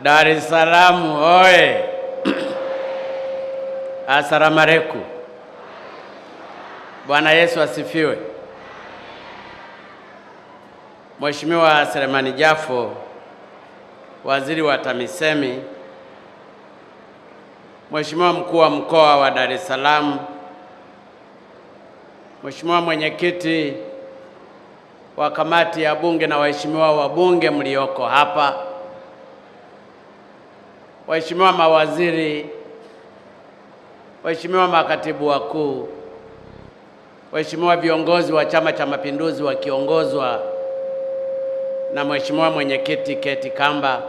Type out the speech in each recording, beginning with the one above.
Dar es Salaam oye! Asalamu alaykum. Bwana Yesu asifiwe. Mheshimiwa Selemani Jafo, Waziri wa TAMISEMI, Mheshimiwa Mkuu wa Mkoa wa Dar es Salaam, Mheshimiwa Mwenyekiti wa Kamati ya Bunge na waheshimiwa wabunge mlioko hapa, waheshimiwa mawaziri, waheshimiwa makatibu wakuu, waheshimiwa viongozi wa Chama cha Mapinduzi wakiongozwa na Mheshimiwa Mwenyekiti Keti Kamba,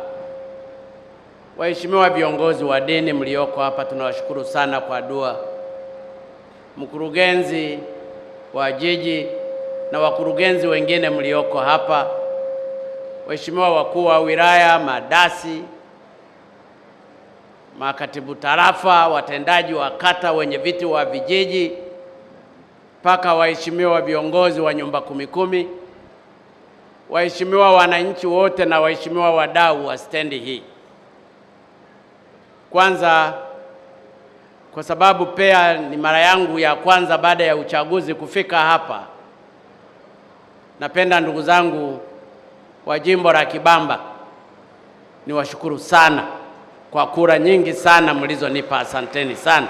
waheshimiwa viongozi wa dini mlioko hapa, tunawashukuru sana kwa dua. Mkurugenzi wa jiji na wakurugenzi wengine mlioko hapa, waheshimiwa wakuu wa wilaya, madasi, makatibu tarafa, watendaji wa kata, wenye viti wa vijiji, mpaka waheshimiwa viongozi wa nyumba kumi, waheshimiwa wananchi wote na waheshimiwa wadau wa stendi hii. Kwanza, kwa sababu pia ni mara yangu ya kwanza baada ya uchaguzi kufika hapa, napenda ndugu zangu wa jimbo la Kibamba niwashukuru sana kwa kura nyingi sana mlizonipa, asanteni sana.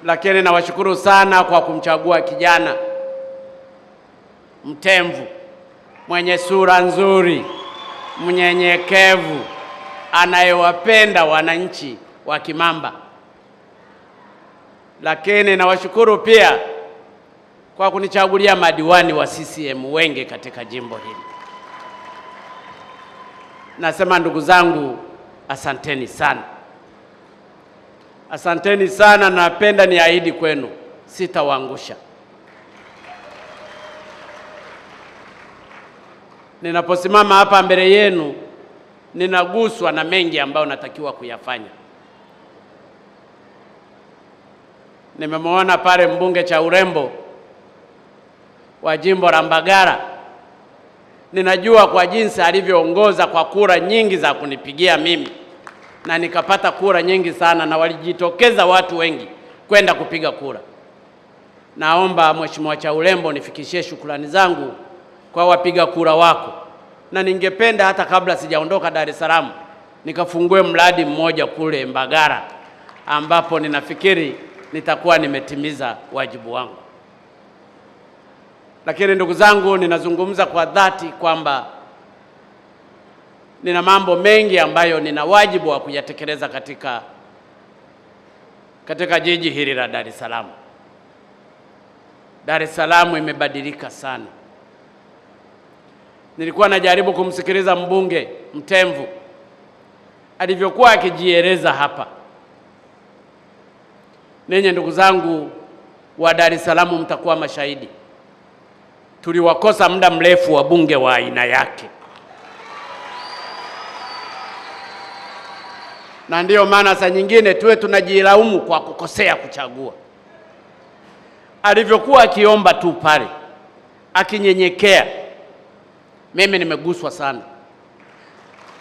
Lakini nawashukuru sana kwa kumchagua kijana mtemvu, mwenye sura nzuri, mnyenyekevu, anayewapenda wananchi wa Kimamba. Lakini nawashukuru pia kwa kunichagulia madiwani wa CCM wengi katika jimbo hili. Nasema ndugu zangu, asanteni sana. Asanteni sana, napenda niahidi kwenu sitawaangusha. Ninaposimama hapa mbele yenu, ninaguswa na mengi ambayo natakiwa kuyafanya. Nimemwona pale mbunge cha urembo wa jimbo la Mbagala. Ninajua kwa jinsi alivyoongoza kwa kura nyingi za kunipigia mimi, na nikapata kura nyingi sana, na walijitokeza watu wengi kwenda kupiga kura. Naomba Mheshimiwa cha urembo nifikishie shukrani zangu kwa wapiga kura wako, na ningependa hata kabla sijaondoka Dar es Salaam nikafungue mradi mmoja kule Mbagala, ambapo ninafikiri nitakuwa nimetimiza wajibu wangu. Lakini ndugu zangu, ninazungumza kwa dhati kwamba nina mambo mengi ambayo nina wajibu wa kuyatekeleza katika jiji hili la Dar es Salaam. Dar es Salaam imebadilika sana. Nilikuwa najaribu kumsikiliza mbunge mtemvu alivyokuwa akijieleza hapa. Ninyi ndugu zangu wa Dar es Salaam mtakuwa mashahidi. Tuliwakosa muda mrefu wa bunge wa aina yake. Na ndiyo maana saa nyingine tuwe tunajilaumu kwa kukosea kuchagua. Alivyokuwa akiomba tu pale, akinyenyekea, mimi nimeguswa sana.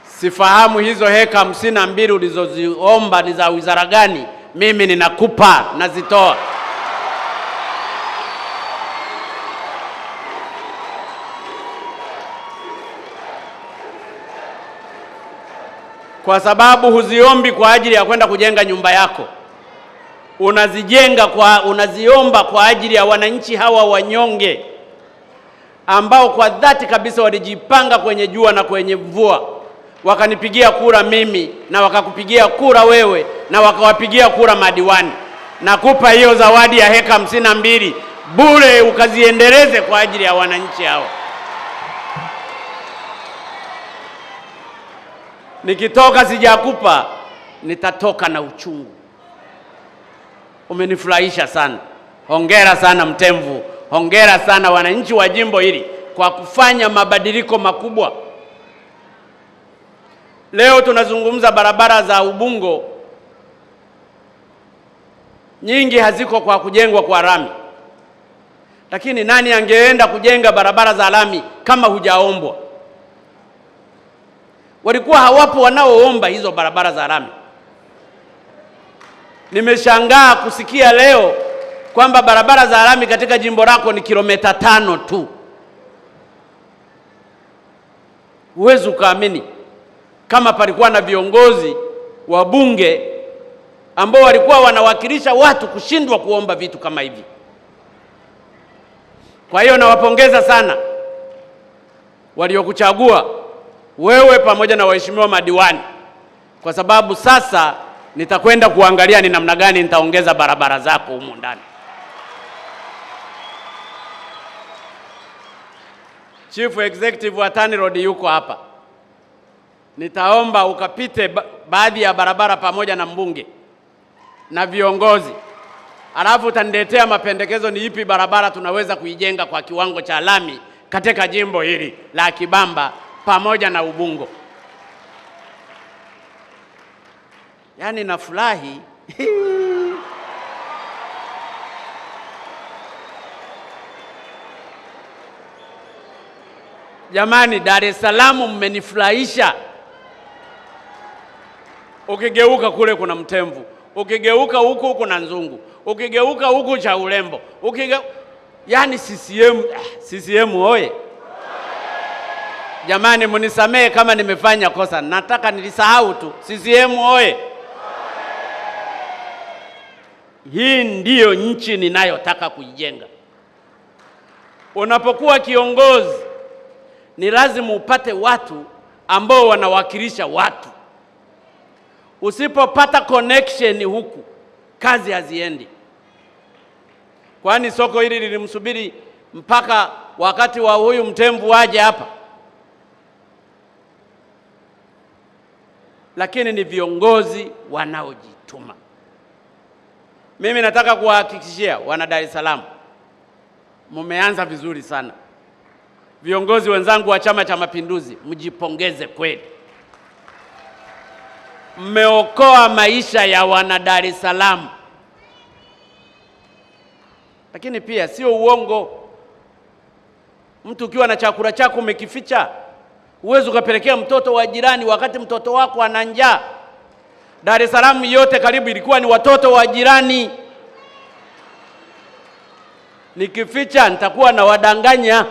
Sifahamu hizo heka 52 ulizoziomba ni za wizara gani, mimi ninakupa, nazitoa. Kwa sababu huziombi kwa ajili ya kwenda kujenga nyumba yako. Unaziomba kwa ajili ya wananchi hawa wanyonge ambao kwa dhati kabisa walijipanga kwenye jua na kwenye mvua, wakanipigia kura mimi na wakakupigia kura wewe na wakawapigia kura madiwani. Nakupa hiyo zawadi ya heka 52 bure, ukaziendeleze kwa ajili ya wananchi hao. Nikitoka sijakupa, nitatoka na uchungu. Umenifurahisha sana. Hongera sana mtemvu. Hongera sana wananchi wa jimbo hili kwa kufanya mabadiliko makubwa. Leo tunazungumza barabara za Ubungo. Nyingi haziko kwa kujengwa kwa lami. Lakini nani angeenda kujenga barabara za lami kama hujaombwa? walikuwa hawapo wanaoomba hizo barabara za lami. Nimeshangaa kusikia leo kwamba barabara za lami katika jimbo lako ni kilomita 5 tu. Huwezi ukaamini kama palikuwa na viongozi wa bunge ambao walikuwa wanawakilisha watu kushindwa kuomba vitu kama hivi. Kwa hiyo nawapongeza sana waliokuchagua wewe pamoja na waheshimiwa madiwani, kwa sababu sasa nitakwenda kuangalia ni namna gani nitaongeza barabara zako humu ndani. Chief Executive wa TANROADS yuko hapa. Nitaomba ukapite baadhi ya barabara pamoja na mbunge na viongozi. Alafu utaniletea mapendekezo ni ipi barabara tunaweza kuijenga kwa kiwango cha lami katika jimbo hili la Kibamba pamoja na Ubungo. Yaani nafurahi. Jamani, Dar es Salaam mmenifurahisha. Ukigeuka kule kuna Mtemvu, ukigeuka huku kuna Nzungu, ukigeuka huku cha Urembo, yani CCM oye. Jamani, munisamee kama nimefanya kosa, nataka nilisahau tu. CCM oye. Hii ndiyo nchi ninayotaka kuijenga. Unapokuwa kiongozi ni lazima upate watu ambao wanawakilisha watu. Usipopata connection huku, kazi haziendi. Kwani soko hili lilimsubiri mpaka wakati wa huyu Mtemvu aje hapa? Lakini ni viongozi wanaojituma. Mimi nataka kuwahakikishia wana Dar es Salaam, mumeanza vizuri sana. Viongozi wenzangu wa Chama cha Mapinduzi, mjipongeze kweli. Mmeokoa maisha ya wana Dar es Salaam. Lakini pia sio uongo. Mtu ukiwa na chakula chako umekificha, huwezi ukapelekea mtoto wa jirani wakati mtoto wako ana njaa. Dar es Salaam yote karibu ilikuwa ni watoto wa jirani. Nikificha nitakuwa na wadanganya.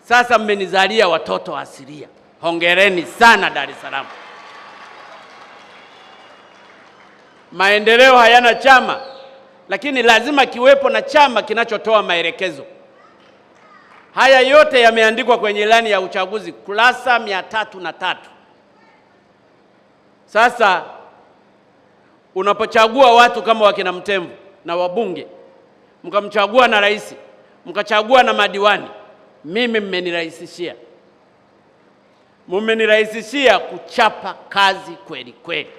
Sasa mmenizalia watoto asilia. Hongereni sana Dar es Salaam. Maendeleo hayana chama, lakini lazima kiwepo na chama kinachotoa maelekezo. Haya yote yameandikwa kwenye ilani ya uchaguzi kurasa 303. Sasa unapochagua watu kama wakina Mtemvu na wabunge, mkamchagua na rais, mkachagua na madiwani, mimi mmenirahisishia. Mmenirahisishia kuchapa kazi kweli kweli.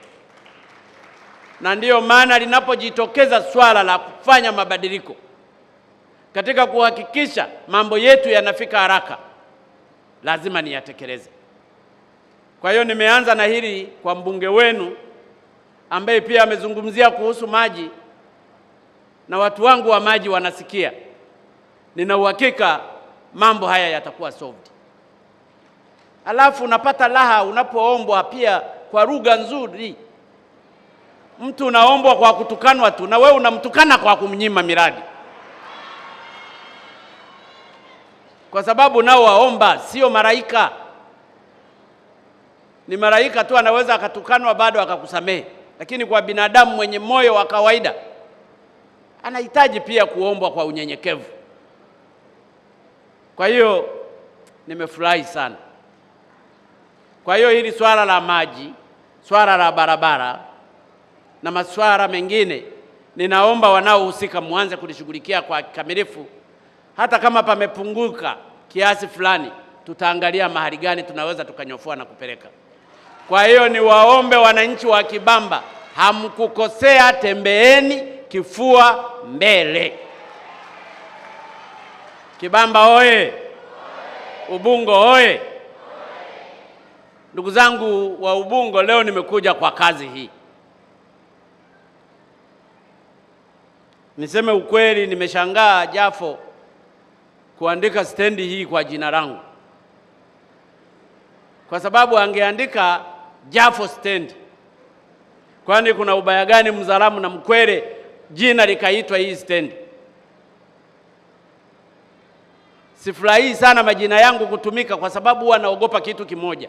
Na ndiyo maana linapojitokeza swala la kufanya mabadiliko katika kuhakikisha mambo yetu yanafika haraka, lazima niyatekeleze. Kwa hiyo nimeanza na hili kwa mbunge wenu ambaye pia amezungumzia kuhusu maji, na watu wangu wa maji wanasikia. Nina uhakika mambo haya yatakuwa solved. Alafu unapata raha unapoombwa pia kwa lugha nzuri. Mtu unaombwa kwa kutukanwa tu, na wewe unamtukana kwa kumnyima miradi. Kwa sababu nao waomba sio malaika. Ni malaika tu anaweza akatukanwa bado akakusamehe, lakini kwa binadamu mwenye moyo wa kawaida anahitaji pia kuombwa kwa unyenyekevu. Kwa hiyo nimefurahi sana. Kwa hiyo hili swala la maji, swala la barabara na masuala mengine, ninaomba wanaohusika muanze kulishughulikia kwa kikamilifu. Hata kama pamepunguka kiasi fulani, tutaangalia mahali gani tunaweza tukanyofua na kupeleka. Kwa hiyo niwaombe wananchi wa Kibamba, hamkukosea, tembeeni kifua mbele. Kibamba oye! Ubungo oye! Ndugu zangu wa Ubungo, leo nimekuja kwa kazi hii. Niseme ukweli, nimeshangaa Jafo kuandika stendi hii kwa jina langu. kwa sababu angeandika Jafo Stand. Kwani kuna ubaya gani Mzaramo na Mkwere jina likaitwa hii stendi? Sifurahi sana majina yangu kutumika kwa sababu huwa naogopa kitu kimoja.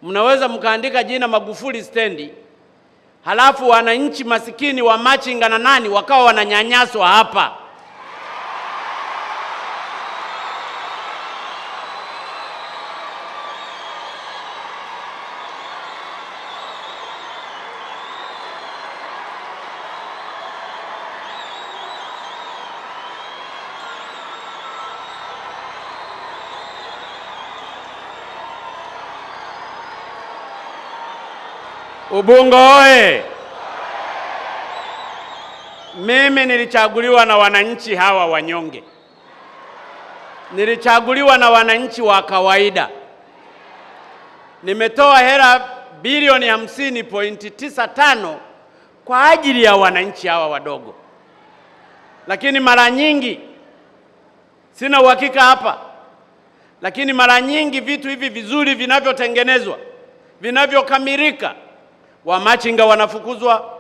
Mnaweza mkaandika jina Magufuli stendi, halafu wananchi masikini wa Machinga na nani wakawa wananyanyaswa hapa. Ubungo oye! Mimi nilichaguliwa na wananchi hawa wanyonge. Nilichaguliwa na wananchi wa kawaida. Nimetoa hela bilioni 50.95 kwa ajili ya wananchi hawa wadogo. Lakini mara nyingi, sina uhakika hapa, lakini mara nyingi vitu hivi vizuri vinavyotengenezwa, vinavyokamilika, Wamachinga wanafukuzwa,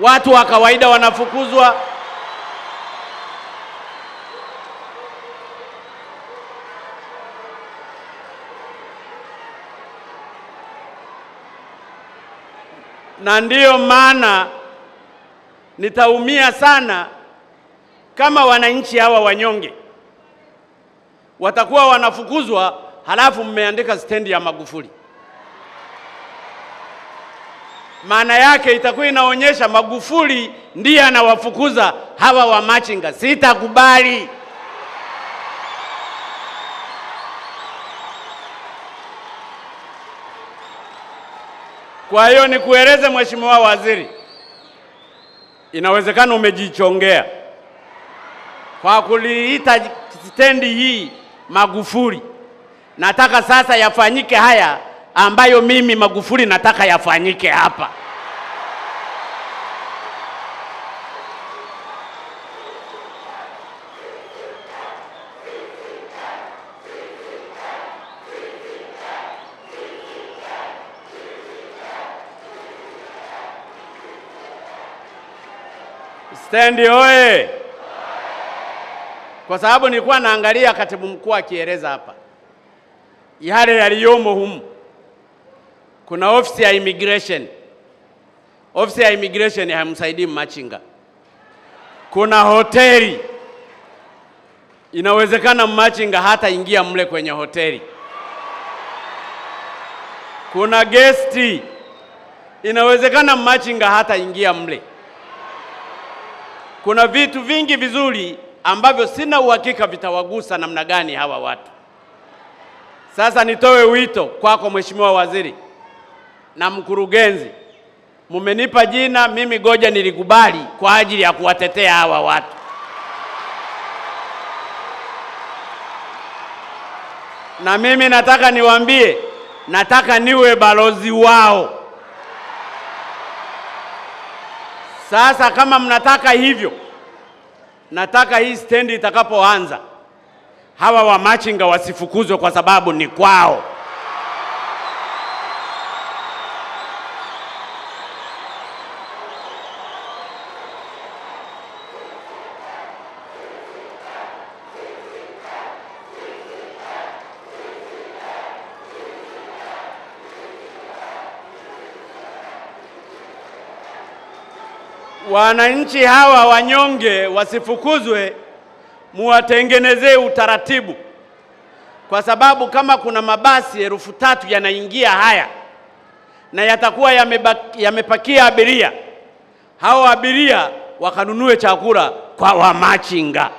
watu wa kawaida wanafukuzwa. Na ndiyo maana nitaumia sana kama wananchi hawa wanyonge watakuwa wanafukuzwa, halafu mmeandika stendi ya Magufuli. Maana yake itakuwa inaonyesha Magufuli ndiye anawafukuza hawa Wamachinga. Sitakubali. Kwa hiyo nikueleze Mheshimiwa Waziri, inawezekana umejichongea kwa kuliita stendi hii Magufuli. Nataka sasa yafanyike haya ambayo mimi Magufuli nataka yafanyike hapa. Stendi oye! Kwa sababu nilikuwa naangalia katibu mkuu akieleza hapa yale yaliyomo humu. Kuna ofisi ya immigration. Ofisi ya immigration haimsaidii Machinga. Kuna hoteli. Inawezekana Machinga hata ingia mle kwenye hoteli. Kuna gesti. Inawezekana Machinga hata ingia mle. Kuna vitu vingi vizuri ambavyo sina uhakika vitawagusa namna gani hawa watu. Sasa nitoe wito kwako Mheshimiwa Waziri na mkurugenzi. Mumenipa jina, mimi goja nilikubali kwa ajili ya kuwatetea hawa watu. Na mimi nataka niwaambie, nataka niwe balozi wao. Sasa kama mnataka hivyo, nataka hii stendi itakapoanza hawa Wamachinga wasifukuzwe kwa sababu ni kwao. Wananchi hawa wanyonge wasifukuzwe, muwatengenezee utaratibu. Kwa sababu kama kuna mabasi 3,000 yanaingia haya na yatakuwa yamepakia abiria, hao abiria wakanunue chakula kwa Wamachinga.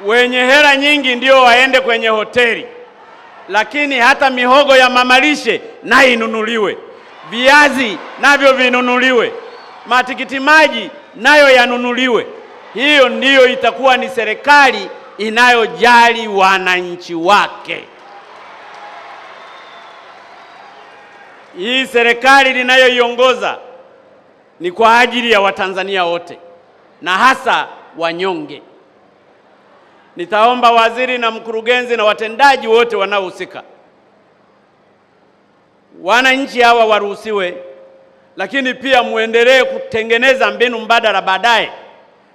Wenye hela nyingi ndio waende kwenye hoteli. Lakini hata mihogo ya mamalishe na inunuliwe, viazi navyo vinunuliwe, matikiti maji nayo yanunuliwe. Hiyo ndiyo itakuwa ni serikali inayojali wananchi wake. Hii serikali ninayoiongoza ni kwa ajili ya Watanzania wote na hasa wanyonge. nitaomba waziri na mkurugenzi na watendaji wote wanaohusika, wananchi hawa waruhusiwe, lakini pia muendelee kutengeneza mbinu mbadala baadaye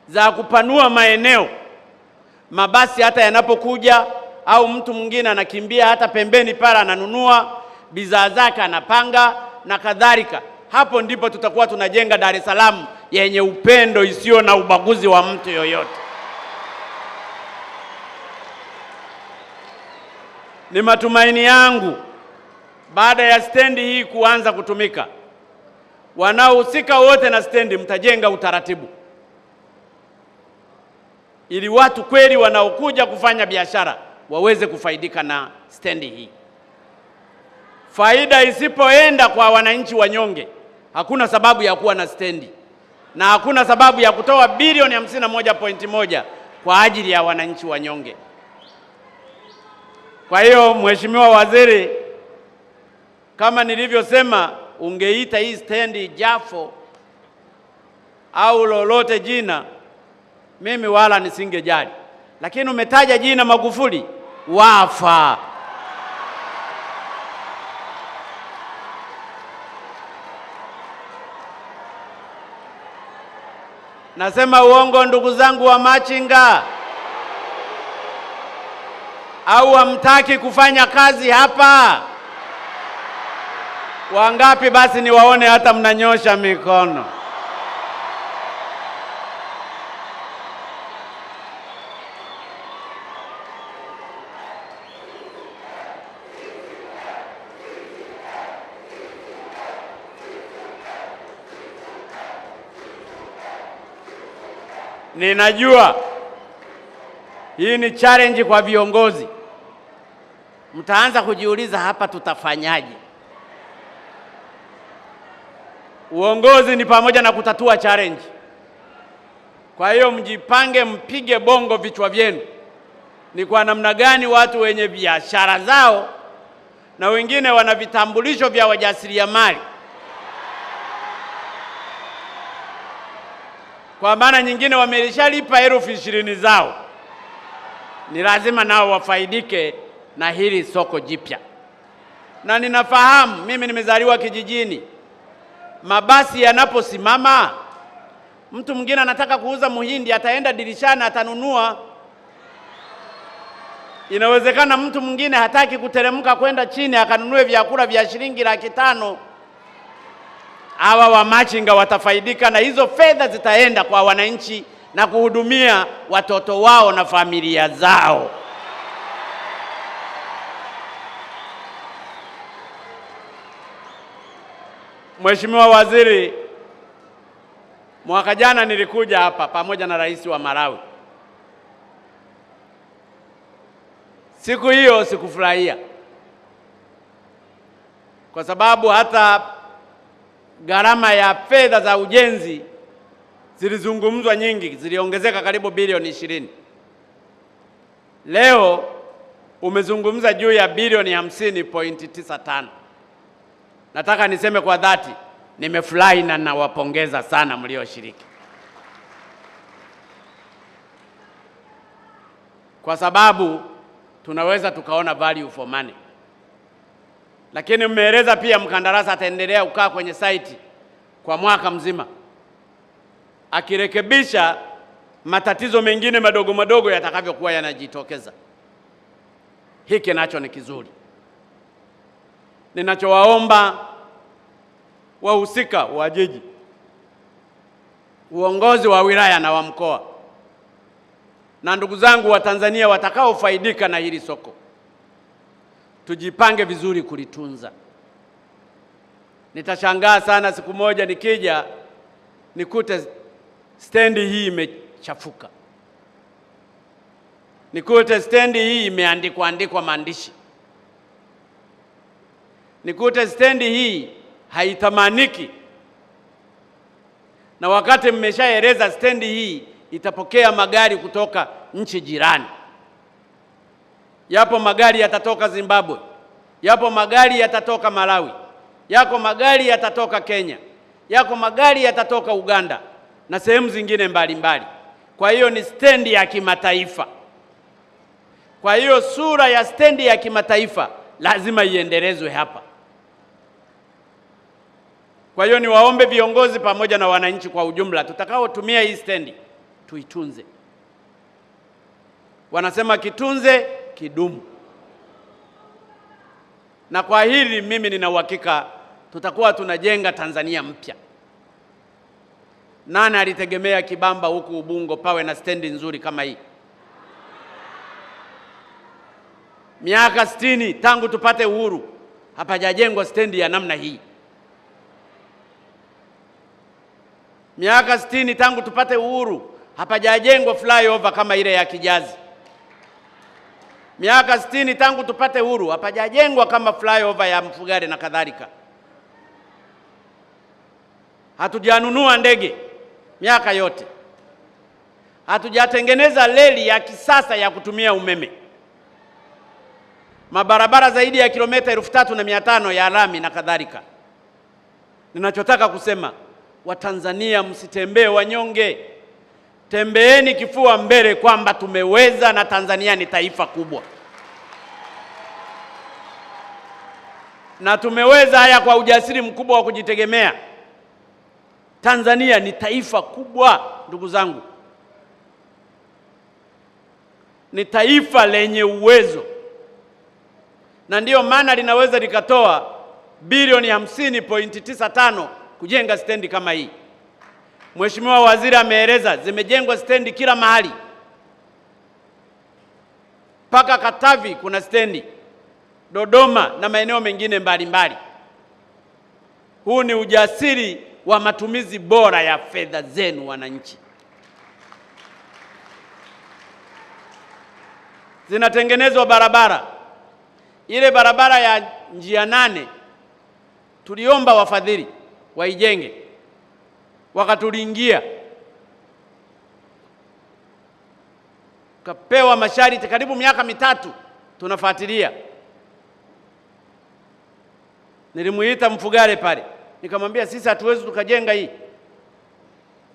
za kupanua maeneo. Mabasi hata yanapokuja au mtu mwingine anakimbia hata pembeni pala ananunua bidhaa zake anapanga na kadhalika. Hapo ndipo tutakuwa tunajenga Dar es Salaam yenye upendo, isiyo na ubaguzi wa mtu yoyote. Ni matumaini yangu baada ya stendi hii kuanza kutumika, wanaohusika wote na stendi mtajenga utaratibu ili watu kweli wanaokuja kufanya biashara waweze kufaidika na stendi hii. Faida isipoenda kwa wananchi wanyonge, hakuna sababu ya kuwa na stendi na hakuna sababu ya kutoa bilioni 51.1 kwa ajili ya wananchi wanyonge. Kwa hiyo Mheshimiwa Waziri, kama nilivyosema, ungeita hii stendi Jafo au lolote jina, mimi wala nisingejali, lakini umetaja jina Magufuli, wafa. Nasema uongo ndugu zangu wa machinga? Au hamtaki kufanya kazi hapa? Wangapi basi niwaone hata mnanyosha mikono? Ninajua hii ni challenge kwa viongozi. Mtaanza kujiuliza hapa tutafanyaje? Uongozi ni pamoja na kutatua challenge. Kwa hiyo mjipange, mpige bongo vichwa vyenu. Ni kwa namna gani watu wenye biashara zao na wengine wana vitambulisho vya wajasiriamali, kwa maana nyingine wamelishalipa 20,000 zao, ni lazima nao wafaidike na hili soko jipya. Na ninafahamu, mimi nimezaliwa kijijini, mabasi yanaposimama, mtu mwingine anataka kuuza muhindi, ataenda dirishani atanunua. Inawezekana mtu mwingine hataki kuteremka kwenda chini akanunue vyakula vya shilingi 500,000. Hawa wa machinga watafaidika na hizo fedha, zitaenda kwa wananchi na kuhudumia watoto wao na familia zao. Mheshimiwa Waziri, mwaka jana nilikuja hapa pamoja na Rais wa Malawi. Siku hiyo sikufurahia kwa sababu hata gharama ya fedha za ujenzi zilizungumzwa nyingi, ziliongezeka karibu bilioni 20. Leo umezungumza juu ya bilioni 50.95. Nataka niseme kwa dhati, nimefurahi na nawapongeza sana mlioshiriki, kwa sababu tunaweza tukaona value for money. Lakini mmeeleza pia mkandarasi ataendelea kukaa kwenye site kwa mwaka mzima akirekebisha matatizo mengine madogo madogo yatakavyokuwa yanajitokeza. Hiki nacho ni kizuri. Ninachowaomba wahusika wa jiji, uongozi wa wilaya na wa mkoa, na ndugu zangu wa Tanzania watakaofaidika na hili soko, tujipange vizuri kulitunza. Nitashangaa sana siku moja nikija nikute stendi hii imechafuka, nikute stendi hii imeandikwa maandishi, nikute stendi hii haitamaniki, na wakati mmeshaeleza stendi hii itapokea magari kutoka nchi jirani. Yapo magari yatatoka Zimbabwe, yapo magari yatatoka Malawi, yako magari yatatoka Kenya, yako magari yatatoka Uganda na sehemu zingine mbalimbali. Kwa hiyo ni stendi ya kimataifa. Kwa hiyo sura ya stendi ya kimataifa lazima iendelezwe hapa. Kwa hiyo niwaombe viongozi pamoja na wananchi kwa ujumla, tutakaotumia hii stendi tuitunze. Wanasema kitunze kidumu. Na kwa hili mimi nina uhakika tutakuwa tunajenga Tanzania mpya. Nani alitegemea Kibamba huku Ubungo pawe na stendi nzuri kama hii? Miaka 60 tangu tupate uhuru hapajajengwa stendi ya namna hii. Miaka 60 tangu tupate uhuru hapajajengwa flyover kama ile ya Kijazi. Miaka 60 tangu tupate uhuru hapajajengwa kama flyover ya Mfugale na kadhalika. Hatujanunua ndege miaka yote. Hatujatengeneza reli ya kisasa ya kutumia umeme. Mabarabara zaidi ya kilomita 3,500 ya lami na kadhalika. Ninachotaka kusema, Watanzania msitembee wanyonge. Tembeeni kifua mbele kwamba tumeweza na Tanzania ni taifa kubwa. Na tumeweza haya kwa ujasiri mkubwa wa kujitegemea. Tanzania ni taifa kubwa, ndugu zangu. Ni taifa lenye uwezo. Na ndiyo maana linaweza likatoa bilioni 50.95 kujenga stendi kama hii. Mheshimiwa Waziri ameeleza zimejengwa stendi kila mahali. Paka Katavi kuna stendi, Dodoma na maeneo mengine mbalimbali. Huu ni ujasiri wa matumizi bora ya fedha zenu wananchi. Zinatengenezwa barabara. Ile barabara ya njia 8 tuliomba wafadhili waijenge, wakatulingia, kapewa masharti. Karibu miaka 3 tunafuatilia. Nilimuita Mfugale pale, nikamwambia sisi hatuwezi tukajenga hii.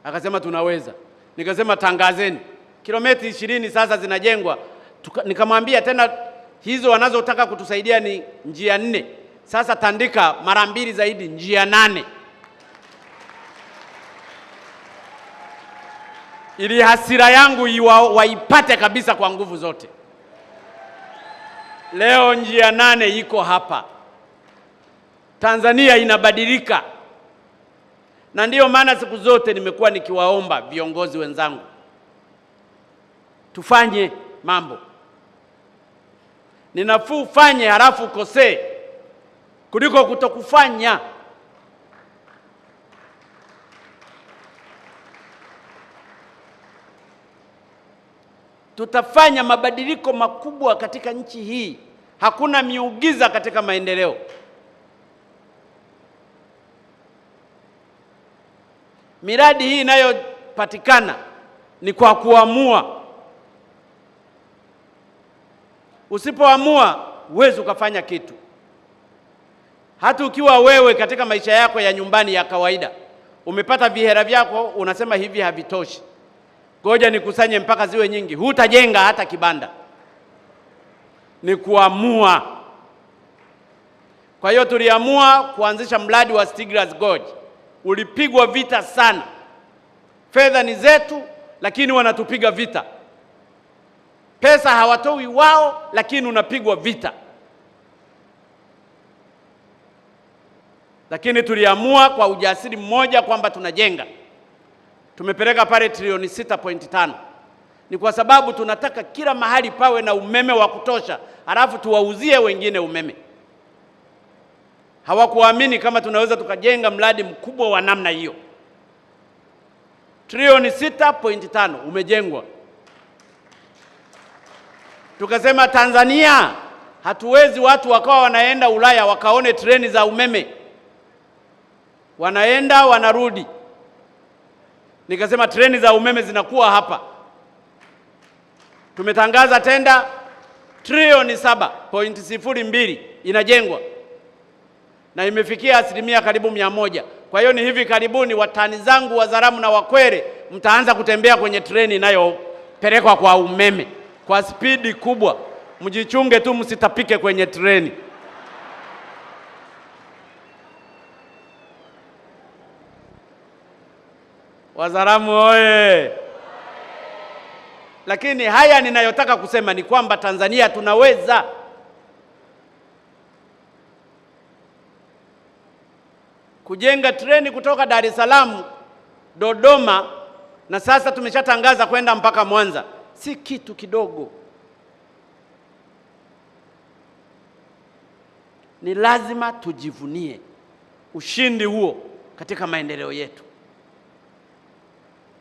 Akasema tunaweza. Nikasema tangazeni. Kilomita 20 sasa zinajengwa. Nikamwambia tena hizo wanazotaka kutusaidia ni njia 4. Sasa tandika mara 2 zaidi, njia 8. Ili hasira yangu waipate kabisa kwa nguvu zote. Leo njia 8 iko hapa. Tanzania inabadilika. Na ndiyo maana siku zote nimekuwa nikiwaomba viongozi wenzangu, tufanye mambo. Ni nafuu ufanye halafu ukosee kuliko kutokufanya. Tutafanya mabadiliko makubwa katika nchi hii. Hakuna miujiza katika maendeleo. Miradi hii inayopatikana ni kwa kuamua. Usipoamua huwezi ukafanya kitu. Hata ukiwa wewe katika maisha yako ya nyumbani ya kawaida, umepata vihera vyako, unasema hivi havitoshi, ngoja nikusanye mpaka ziwe nyingi, hutajenga hata kibanda. Ni kuamua. Kwa hiyo tuliamua kuanzisha mradi wa Stiglas Gorge. Ulipigwa vita sana. Fedha ni zetu, lakini wanatupiga vita. Pesa hawatoi wao, lakini unapigwa vita. Lakini tuliamua kwa ujasiri mmoja kwamba tunajenga. Tumepeleka pale trilioni 6.5. Ni kwa sababu tunataka kila mahali pawe na umeme wa kutosha, halafu tuwauzie wengine umeme. Hawakuamini kama tunaweza tukajenga mradi mkubwa wa namna hiyo. Trilioni 6.5 umejengwa. Tukasema Tanzania hatuwezi watu wakawa wanaenda Ulaya wakaone treni za umeme. Wanaenda wanarudi. Nikasema treni za umeme zinakuwa hapa. Tumetangaza tenda trilioni 7.02 inajengwa. Na imefikia asilimia karibu 100. Kwa hiyo ni hivi karibuni watani zangu wa Zaramu na Wakwere mtaanza kutembea kwenye treni inayopelekwa kwa umeme kwa spidi kubwa. Mjichunge tu msitapike kwenye treni. Wazaramu oye! Lakini haya ninayotaka kusema ni kwamba Tanzania tunaweza. Kujenga treni kutoka Dar es Salaam, Dodoma, na sasa tumeshatangaza kwenda mpaka Mwanza. Si kitu kidogo. Ni lazima tujivunie ushindi huo katika maendeleo yetu.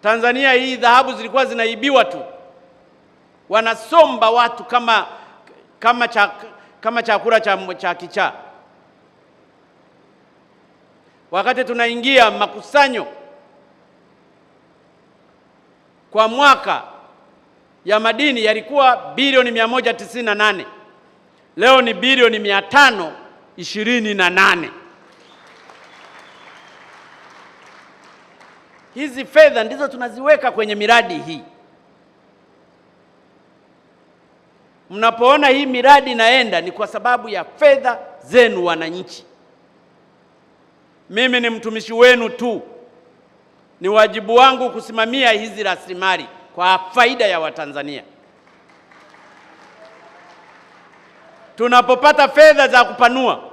Tanzania hii dhahabu zilikuwa zinaibiwa tu. Wanasomba watu kama chakula cha kichaa. Wakati tunaingia makusanyo kwa mwaka ya madini yalikuwa bilioni 198. Leo ni bilioni 528. Hizi fedha ndizo tunaziweka kwenye miradi hii. Mnapoona hii miradi inaenda ni kwa sababu ya fedha zenu wananchi. Mimi ni mtumishi wenu tu. Ni wajibu wangu kusimamia hizi rasilimali kwa faida ya Watanzania. Tunapopata fedha za kupanua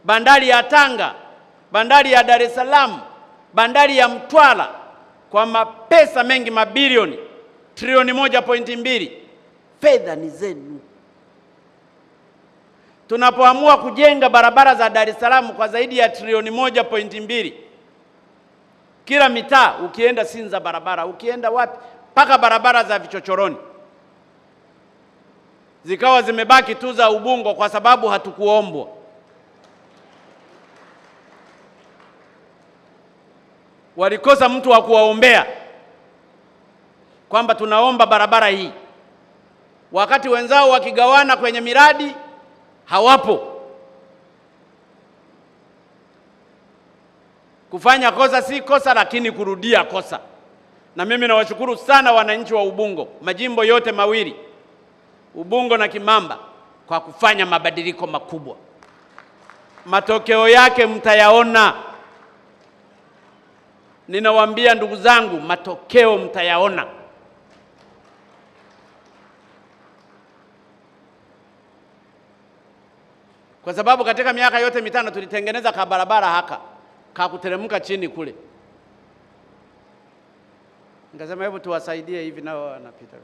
bandari ya Tanga, bandari ya Dar es Salaam, bandari ya Mtwara kwa mapesa mengi, mabilioni, trilioni 1.2, fedha ni zenu. Tunapoamua kujenga barabara za Dar es Salaam kwa zaidi ya trilioni 1.2, kila mitaa, ukienda Sinza barabara, ukienda wapi, mpaka barabara za vichochoroni, zikawa zimebaki tu za Ubungo kwa sababu hatukuombwa. Walikosa mtu wa kuwaombea kwamba tunaomba barabara hii, wakati wenzao wakigawana kwenye miradi hawapo. Kufanya kosa si kosa, lakini kurudia kosa. Na mimi nawashukuru sana wananchi wa Ubungo, majimbo yote mawili, Ubungo na Kimamba, kwa kufanya mabadiliko makubwa. Matokeo yake mtayaona. Ninawaambia ndugu zangu, matokeo mtayaona. Kwa sababu katika miaka yote mitano tulitengeneza kabarabara haka kuteremka chini kule. Nikasema hebu tuwasaidie hivi nao wanapita.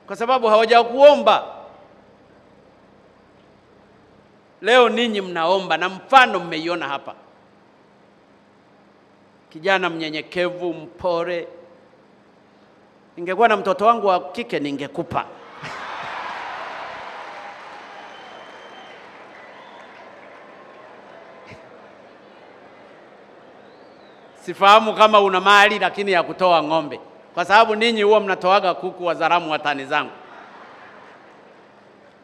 Kwa sababu hawajakuomba. Leo ninyi mnaomba, na mfano mmeiona hapa. Kijana mnyenyekevu, mpore. Ningekuwa na mtoto wangu wa kike ningekupa. Sifahamu kama una mali lakini ya kutoa ng'ombe, kwa sababu ninyi huwa mnatoaga kuku Wazaramu watani zangu.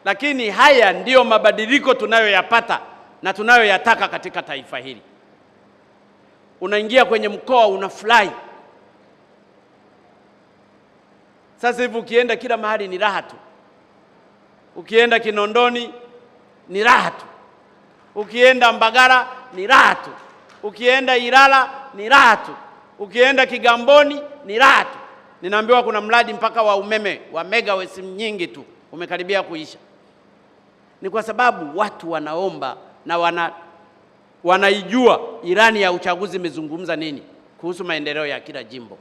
Lakini haya ndiyo mabadiliko tunayoyapata na tunayoyataka katika taifa hili. Unaingia kwenye mkoa unafurahi. Sasa hivi ukienda kila mahali ni raha tu. Ukienda Kinondoni ni raha tu. Ukienda Mbagala ni raha tu. Ukienda Ilala ni raha tu. Ukienda Kigamboni ni raha tu. Ninaambiwa kuna mradi mpaka wa umeme wa megawatts nyingi tu umekaribia kuisha. Ni kwa sababu watu wanaomba na wanaijua ilani ya uchaguzi imezungumza nini kuhusu maendeleo ya kila jimbo.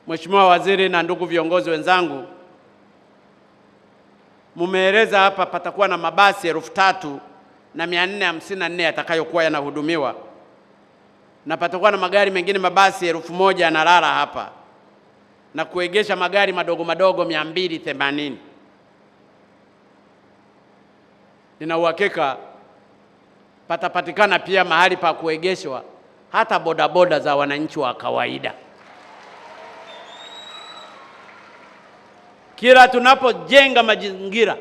Mheshimiwa Waziri na ndugu viongozi wenzangu, mumeeleza hapa patakuwa na mabasi 3,454 yatakayokuwa yanahudumiwa, na patakuwa na magari mengine mabasi 1,000 yanalala hapa, na kuegesha magari madogo madogo 280. Nina uhakika patapatikana pia mahali pa kuegeshwa hata bodaboda za wananchi wa kawaida. Kila tunapojenga mazingira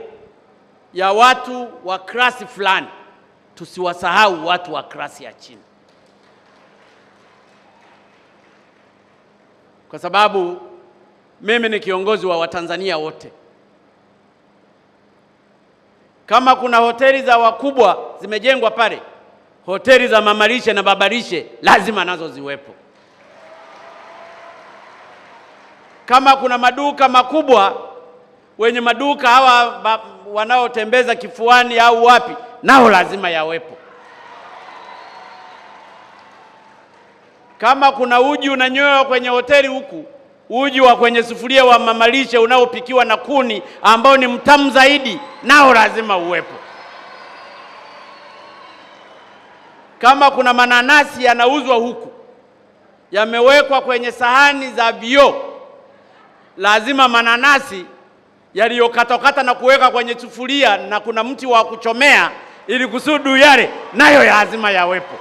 ya watu wa klasi fulani, tusiwasahau watu wa klasi ya chini. kwa sababu mimi ni kiongozi wa Watanzania wote. Kama kuna hoteli za wakubwa zimejengwa pale, hoteli za mamalishe na babalishe lazima nazo ziwepo. Kama kuna maduka makubwa, wenye maduka hawa wanaotembeza kifuani au wapi, nao lazima yawepo. Kama kuna uji unanywewa kwenye hoteli huku, uji wa kwenye sufuria wa mamalishe unaopikiwa na kuni ambao ni mtamu zaidi, nao lazima uwepo. Kama kuna mananasi yanauzwa huku, yamewekwa kwenye sahani za vioo, lazima mananasi yaliyokatokata na kuweka kwenye sufuria na kuna mti wa kuchomea ili kusudu yale, nayo lazima yawepo.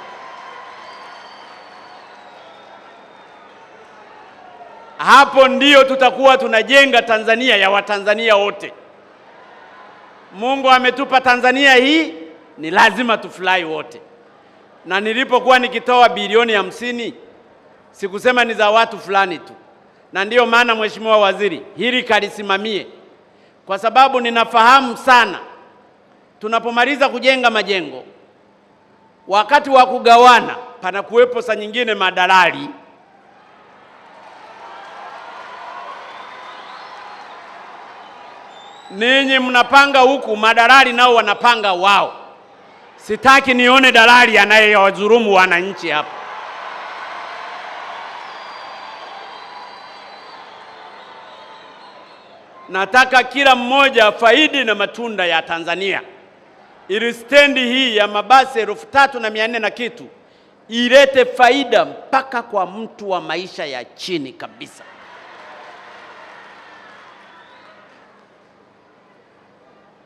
Hapo ndio tutakuwa tunajenga Tanzania ya Watanzania wote. Mungu ametupa Tanzania hii, ni lazima tufurahi wote. Na nilipokuwa nikitoa bilioni 50, sikusema ni za watu fulani tu. Na ndiyo maana Mheshimiwa Waziri, hili kalisimamie, kwa sababu ninafahamu sana tunapomaliza kujenga majengo, wakati wa kugawana panakuwepo saa nyingine madalali. Ninyi mnapanga huku, madalali nao wanapanga wao. Sitaki nione dalali anayewadhulumu wananchi hapa. Nataka kila mmoja faidi na matunda ya Tanzania. Ili stendi hii ya mabasi 3,400 na kitu ilete faida mpaka kwa mtu wa maisha ya chini kabisa.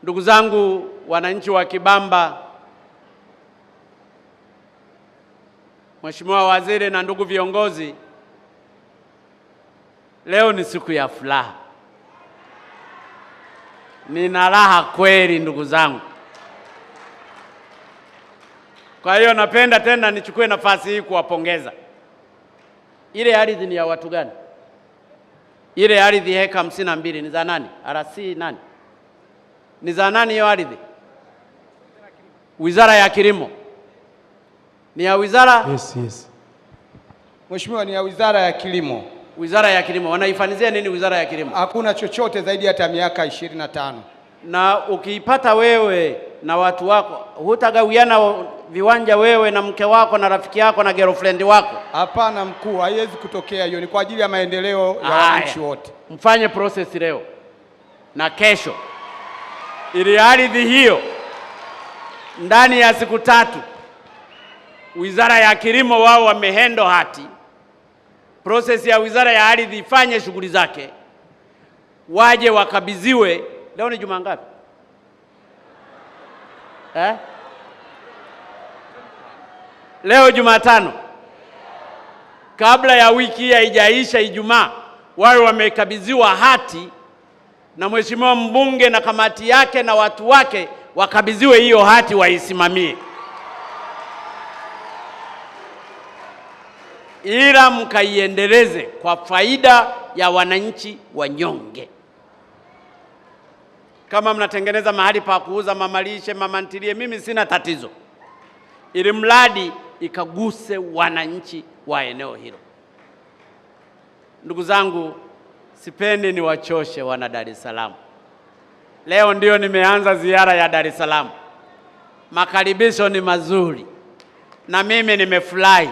Ndugu zangu wananchi wa Kibamba, Mheshimiwa Waziri na ndugu viongozi, leo ni siku ya furaha. Nina raha kweli ndugu zangu. Kwa hiyo napenda tena nichukue nafasi hii kuwapongeza. Ile ardhi ni ya watu gani? Ile ardhi heka 52 ni za nani? RC nani? Ni za nani hiyo ardhi? Wizara ya Kilimo. Ni ya wizara? Yes. Mheshimiwa, ni ya Wizara ya Kilimo. Wizara ya Kilimo. Wanaifanyizia nini Wizara ya Kilimo? Hakuna chochote zaidi hata miaka 25. Na ukiipata wewe na watu wako, hutagawiana viwanja wewe na mke wako na rafiki yako na girlfriend wako? Hapana mkuu, haiwezi kutokea hiyo. Ni kwa ajili ya maendeleo ya wananchi wote. Mfanye process leo na kesho, ili ardhi hiyo ndani ya siku 3 Wizara ya Kilimo wao wamehendo hati. Process ya Wizara ya Ardhi ifanye shughuli zake, waje wakabidhiwe. Leo ni juma ngapi? Leo Jumatano. Kabla ya wiki haijaisha Ijumaa, wao wamekabidhiwa hati na Mheshimiwa mbunge na kamati yake na watu wake, wakabidhiwe hiyo hati waisimamie. Ila mkaiendeleze kwa faida ya wananchi wanyonge. Kama mnatengeneza mahali pa kuuza mamalishe, mamantilie, mimi sina tatizo, ili mradi ikaguse wananchi wa eneo hilo. Ndugu zangu, sipendi niwachoshe wana Dar es Salaam. Leo ndio nimeanza ziara ya Dar es Salaam. Makaribisho ni mazuri na mimi nimefurahi.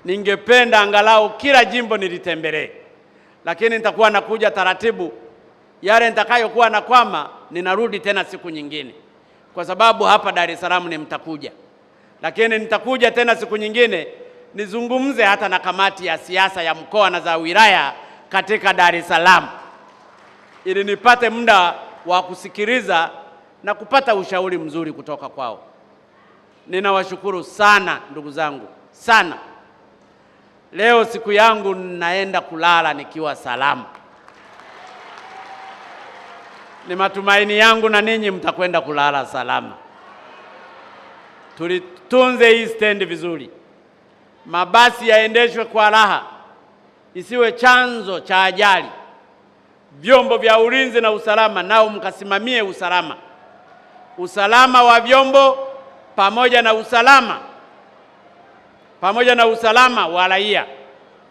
Ningependa angalau kila jimbo nilitembelee, lakini nitakuwa nakuja taratibu. Yale nitakayokuwa na kwama ninarudi tena siku nyingine, kwa sababu hapa Dar es Salaam ni mtakuja. Lakini nitakuja tena siku nyingine nizungumze hata na kamati ya siasa ya mkoa na za wilaya katika Dar es Salaam, ili nipate muda wa kusikiliza na kupata ushauri mzuri kutoka kwao. Ninawashukuru sana ndugu zangu, sana. Leo siku yangu naenda kulala nikiwa salama. Ni matumaini yangu na ninyi mtakwenda kulala salama. Tulitunze hii stendi vizuri. Mabasi yaendeshwe kwa raha. isiwe chanzo cha ajali. Vyombo vya ulinzi na usalama nao mkasimamie usalama wa vyombo pamoja na usalama wa raia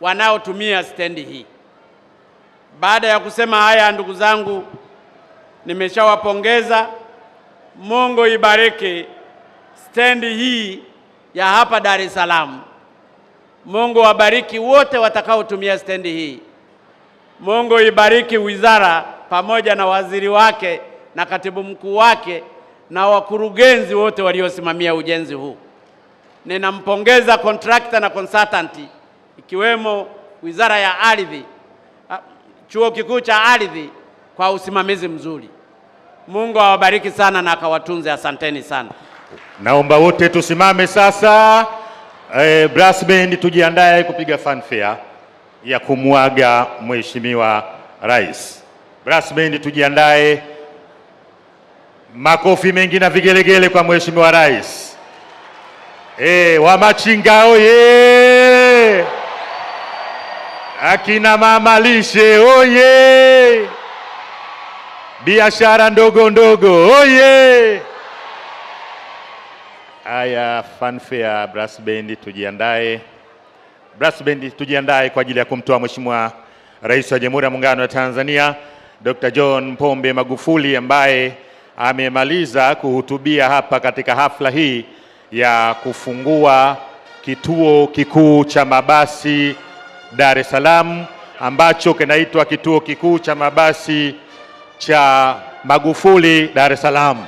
wanaotumia stendi hii. Baada ya kusema haya, ndugu zangu, nimeshawapongeza. Mungu ibariki stendi hii ya hapa Dar es Salaam. Mungu wabariki wote watakaotumia stendi hii. Mungu ibariki wizara pamoja na waziri wake na katibu mkuu wake na wakurugenzi wote waliosimamia ujenzi huu. Ninampongeza contractor na consultant ikiwemo Wizara ya Ardhi, Chuo Kikuu cha Ardhi kwa usimamizi mzuri. Mungu awabariki sana na akawatunze. Asanteni sana. Naomba wote tusimame sasa. Brass band tujiandae kupiga fanfare ya kumwaga Mheshimiwa Rais. Brass band tujiandae. Makofi mengi na vigelegele kwa Mheshimiwa Rais. Wamachinga oye! Akina mama lishe oye! Biashara ndogo ndogo oye! Haya, fanfare. Brass band tujiandae. Brass band tujiandae kwa ajili ya kumtoa Mheshimiwa Rais wa Jamhuri ya Muungano wa Tanzania Dr. John Pombe Magufuli, ambaye amemaliza kuhutubia hapa katika hafla hii ya kufungua kituo kikuu cha mabasi Dar es Salaam, ambacho kinaitwa kituo kikuu cha mabasi cha Magufuli Dar es Salaam.